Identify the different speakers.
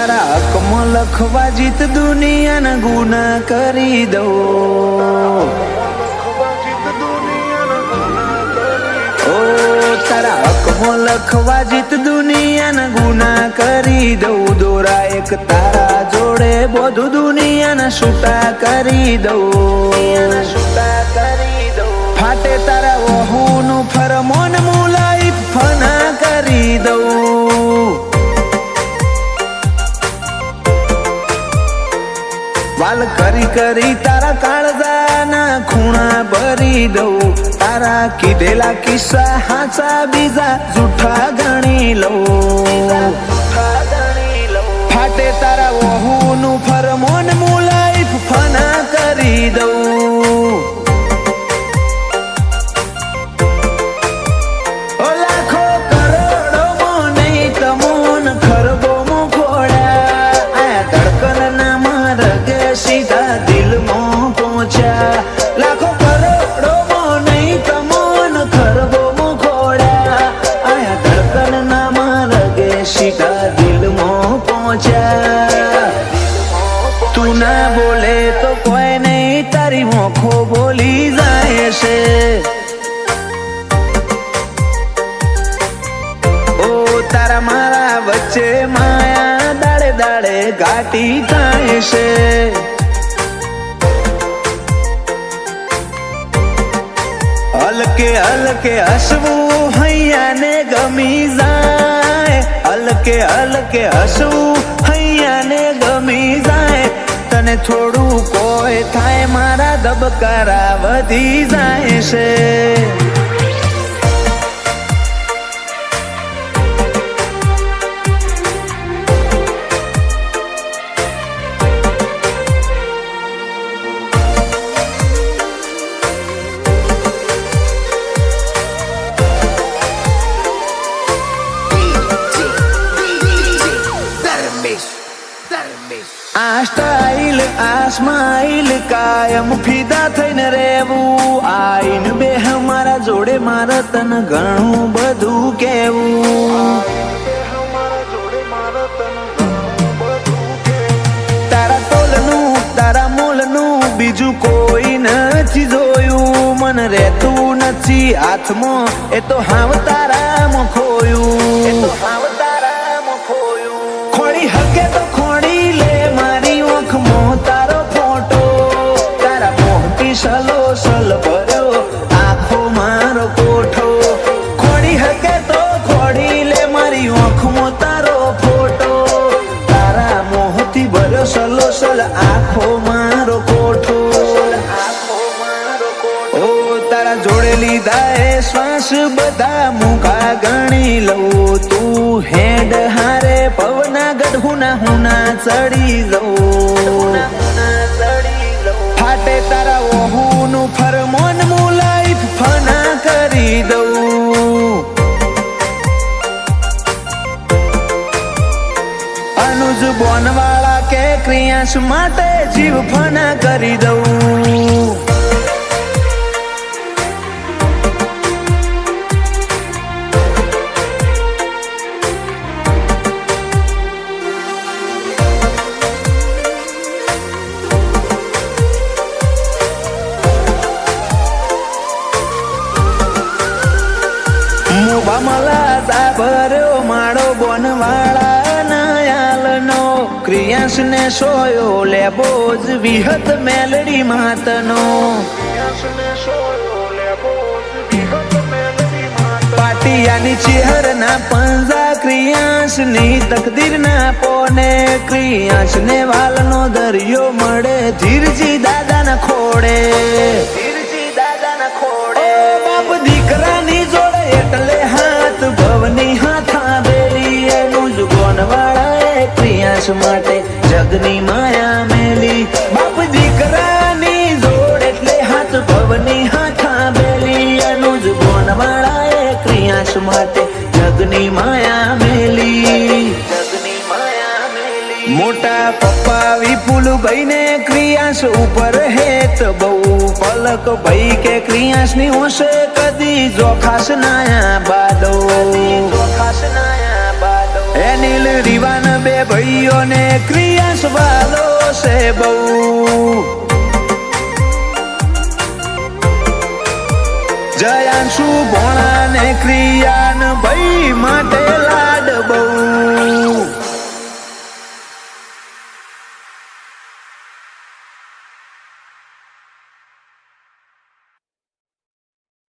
Speaker 1: તારા હકમાં લખવા જીત દુનિયાના ગુના કરી દઉં. ઓ તારા હકમાં લખવા જીત દુનિયાના ગુના કરી દઉં. દોરા એક તારા જોડે બધું દુનિયાના છૂટા કરી દઉં. ફાટે તારા વહુનું ફરમોન મુલાઈ ફના કરી દઉં. વાલ કરી કરી તારા કાળજાના ખૂણા ભરી દઉં. તારા કીધેલા કિસ્સા હાચા બીજા જૂઠા ગણી લઉં. ફાટે તારા વહુનું ફરમોન મુલાઈ ફના કરી દઉં. લાખો કરોડોમાં નહીં તમોન ખરબોમાં ખોડા. આ ધડકનના માર્ગે સીધા દિલમાં પહોંચ્યા. લાખો કરોડોમાં નહીં તમોન ખરબોમાં ખોડા. આ ધડકનના માર્ગે સીધા દિલમાં પહોંચ્યા. તું ના બોલે તો કોઈ નહીં તારી મોખો બોલી જાય છે. તારા મારા વચ્ચે માયા દાડે દાડે ઘાટી થાય છે. હલકે હલકે હસવું હૈયાને ગમી જાય. હલકે હલકે હસવું હૈયાને ગમી જાય. તને થોડું કોઈ થાય મારા ધબકારા વધી જાય છે. આ સ્ટાઇલ આ સ્માઇલ કાયમ ફિદા થઈને રહેવું. આઈન બે મારા જોડે મારે તને ઘણું બધું કેવું. તારા તોલનું તારા મોલનું બીજું કોઈ નથી જોયું. મને રહેતું નથી હાથમાં એ તો હાવ તારામાં ખોયું. ખોડી હકે તો ખોડી લે મારી ઓખમાં તારો ફોટો. તારા મોહથી સલો સલ ભર્યો આખો મારો કોઠો. ખોડી હકે તો ખોડી લે મારી ઓખમાં તારો ફોટો. તારા મોહથી ભર્યો સલો સલ આખો મારો કોઠો. ઓ તારા જોડે લીધા એ શ્વાસ બધા મુખા ગણી લઉં. તું હેડ હારે પવના ગઢુના હુના ચડી જઉં. ફાટે તારા વહુનું ફરમોન મુલાઈ ફના કરી દઉં. અનુજ બોનવાળા કે ક્રિયાંશ માટે જીવ ફના કરી દઉં. ભમલા સાભર્યો માળો બોનવાળા નયાલનો. ક્રિયાંશ ને સોયો લેબો જ વિહત મેલડી માતનો. પાટિયાની ચેહરના પંજા ક્રિયાંશ ની તકદીર ના પોને. ક્રિયાંશ ને વાલનો દરિયો મળે ધીરજી દાદા ના ખોડે. બાપ દીકરાની જોડે એટલે હાથ ભવની હાથા બેલી. એનું જ ગોનવાળા ક્રિયાંશ માટે જગની માયા મેલી. બાપ દીકરાની જોડ એટલે હાથ ભવની હાથા બેલી. એનું જ ગોનવાળા ક્રિયાંશ માટે જગની માયા મેલી. મોટા પપ્પા વિપુલ ભાઈ ને ક્રિયાંશ ઉપર હેત બહુ. પલક ભાઈ કે ક્રિયાંશ ની હોશે કદી જોખાશ નાયા બાદો. નીલ રીવાન બે ભાઈઓને ક્રિયાસ વાલો છે બહુ જયાંશુ ભોણા ને ક્રિયાન ભાઈ માટે